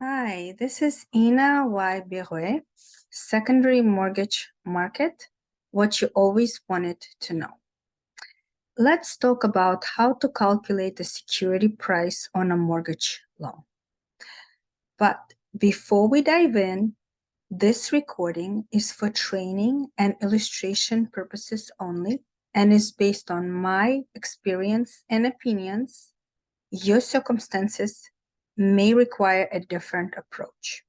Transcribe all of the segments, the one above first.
Hi, this is Ina Y. Birouet, Secondary Mortgage Market, what you always wanted to know. Let's talk about how to calculate the security price on a mortgage loan. But before we dive in, this recording is for training and illustration purposes only and is based on my experience and opinions. Your circumstances may require a different approach.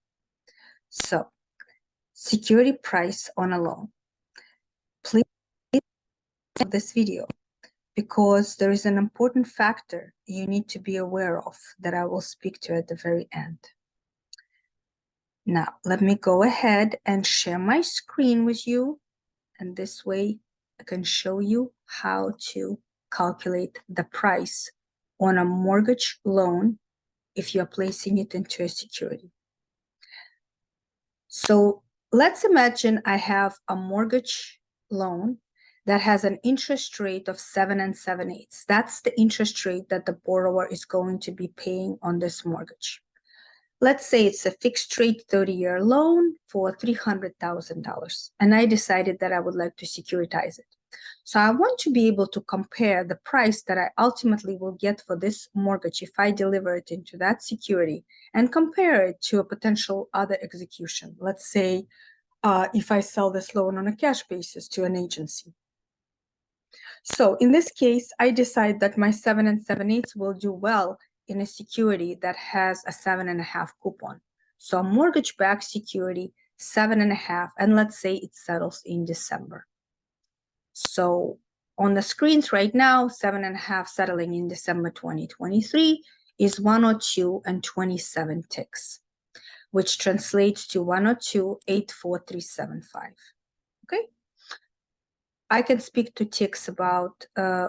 So, security price on a loan. Please watch this video because there is an important factor you need to be aware of that I will speak to at the very end. Now, let me go ahead and share my screen with you, and this way I can show you how to calculate the price on a mortgage loan if you're placing it into a security. So let's imagine I have a mortgage loan that has an interest rate of 7 7/8. That's the interest rate that the borrower is going to be paying on this mortgage. Let's say it's a fixed rate 30-year loan for $300,000, and I decided that I would like to securitize it. So I want to be able to compare the price that I ultimately will get for this mortgage if I deliver it into that security and compare it to a potential other execution. Let's say if I sell this loan on a cash basis to an agency. So in this case, I decide that my 7 7/8 will do well in a security that has a 7.5 coupon. So a mortgage-backed security, 7.5, and let's say it settles in December. So on the screens right now, 7.5 settling in December 2023 is 102 and 27 ticks, which translates to 102.84375. Okay. I can speak to ticks about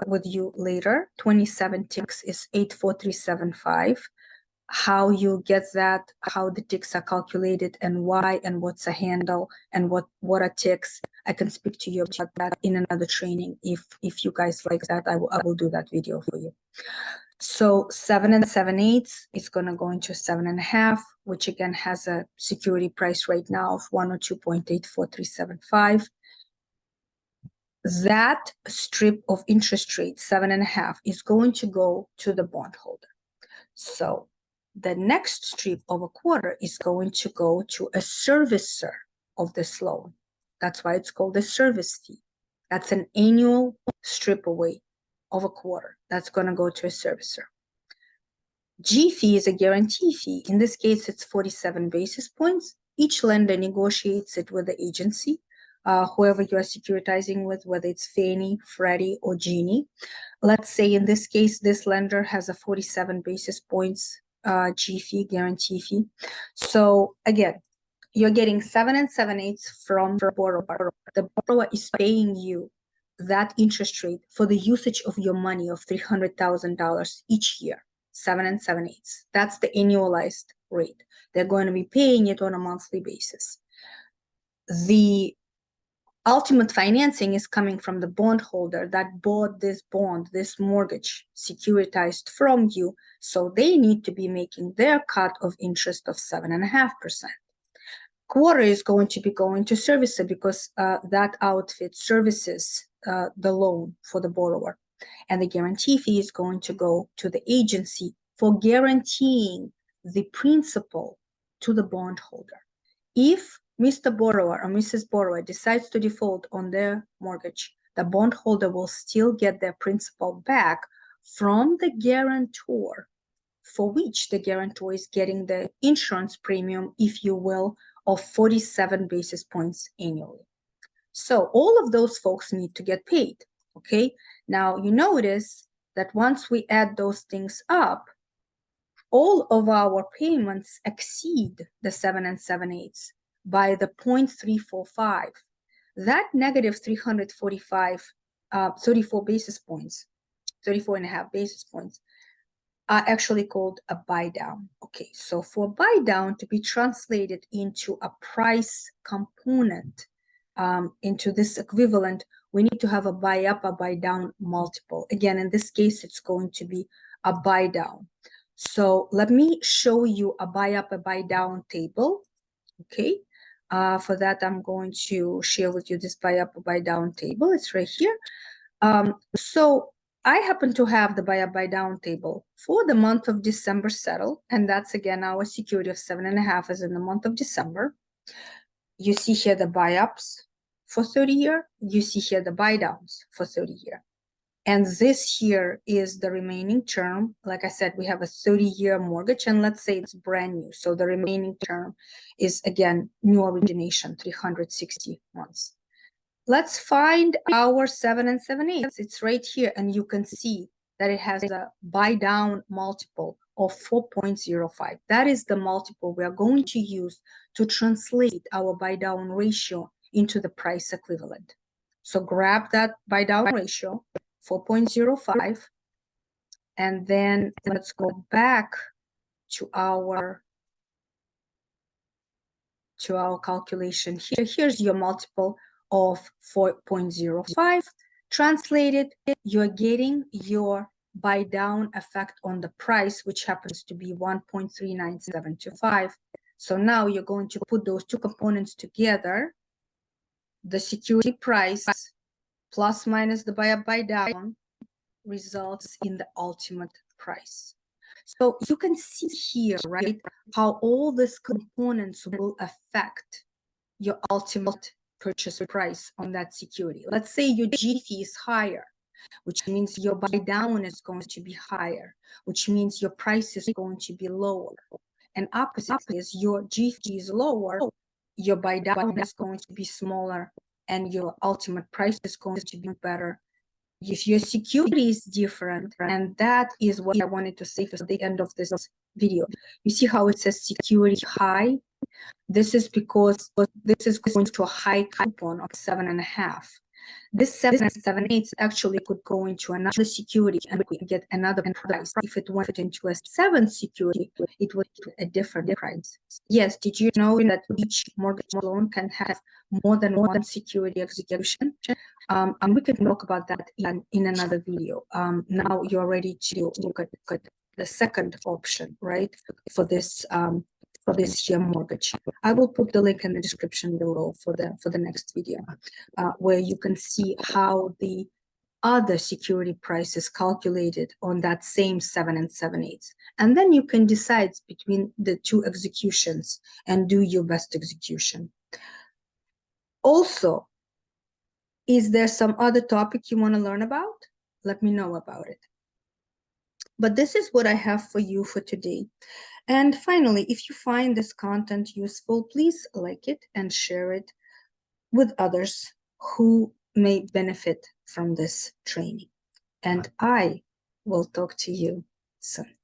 with you later. 27 ticks is 84375. How you get that, how the ticks are calculated, and why, and what's a handle, and what are ticks. I can speak to you about that in another training. If you guys like that, I will do that video for you. So 7 7/8 is going to go into 7.5, which again has a security price right now of 102.84375. That strip of interest rate, 7.5, is going to go to the bondholder. So the next strip of a quarter is going to go to a servicer of this loan. That's why it's called a service fee. That's an annual strip away of a quarter. That's going to go to a servicer. G fee is a guarantee fee. In this case, it's 47 basis points. Each lender negotiates it with the agency, whoever you are securitizing with, whether it's Fannie, Freddie, or Ginnie. Let's say in this case, this lender has a 47 basis points G fee, guarantee fee. So again, you're getting 7 7/8 from the borrower. The borrower is paying you that interest rate for the usage of your money of $300,000 each year. 7 7/8. That's the annualized rate. They're going to be paying it on a monthly basis. The ultimate financing is coming from the bondholder that bought this bond, this mortgage securitized from you. So they need to be making their cut of interest of 7.5%. Quarter is going to be going to servicer because that outfit services the loan for the borrower. And the guarantee fee is going to go to the agency for guaranteeing the principal to the bondholder. If Mr. Borrower or Mrs. Borrower decides to default on their mortgage, the bondholder will still get their principal back from the guarantor, for which the guarantor is getting the insurance premium, if you will, of 47 basis points annually. So all of those folks need to get paid, okay? Now, you notice that once we add those things up, all of our payments exceed the 7 7/8 by the 0.345. That negative 345, 34 basis points, 34.5 basis points, are actually called a buy down. Okay, so for buy down to be translated into a price component, into this equivalent, we need to have a buy up, a buy down multiple. Again, in this case, it's going to be a buy down. So let me show you a buy up, a buy down table. Okay. For that, I'm going to share with you this buy up, buy down table. It's right here. So I happen to have the buy up, buy down table for the month of December settled. And that's again, our security of 7.5 is in the month of December. You see here the buy ups for 30-year. You see here the buy downs for 30-year. And this here is the remaining term. Like I said, we have a 30-year mortgage, and let's say it's brand new. So the remaining term is, again, new origination, 360 months. Let's find our 7 and 7/8. It's right here, and you can see that it has a buy down multiple of 4.05. That is the multiple we are going to use to translate our buy down ratio into the price equivalent. So grab that buy down ratio, 4.05, and then let's go back to our calculation here. Here's your multiple of 4.05. Translated, you're getting your buy down effect on the price, which happens to be 1.39725. So now you're going to put those two components together, the security price plus minus the buy up, buy down, results in the ultimate price. So you can see here, right, how all these components will affect your ultimate purchase price on that security. Let's say your G fee is higher, which means your buy down is going to be higher, which means your price is going to be lower. And opposite is your G fee is lower, your buy down is going to be smaller, and your ultimate price is going to be better. If your security is different, and that is what I wanted to say for the end of this video. You see how it says security high? This is because this is going to a high coupon of 7.5. This 7 and 7/8 actually could go into another security and we get another price. If it went into a 7 security, it would be a different price. Yes, did you know that each mortgage loan can have more than one security execution? And we can talk about that in another video. Now you're ready to look at the second option, right, for this year mortgage. I will put the link in the description below for the next video, where you can see how the other security price is calculated on that same 7 and 7/8. And then you can decide between the two executions and do your best execution. Also, is there some other topic you want to learn about? Let me know about it. But this is what I have for you for today. And finally, if you find this content useful, please like it and share it with others who may benefit from this training. And I will talk to you soon.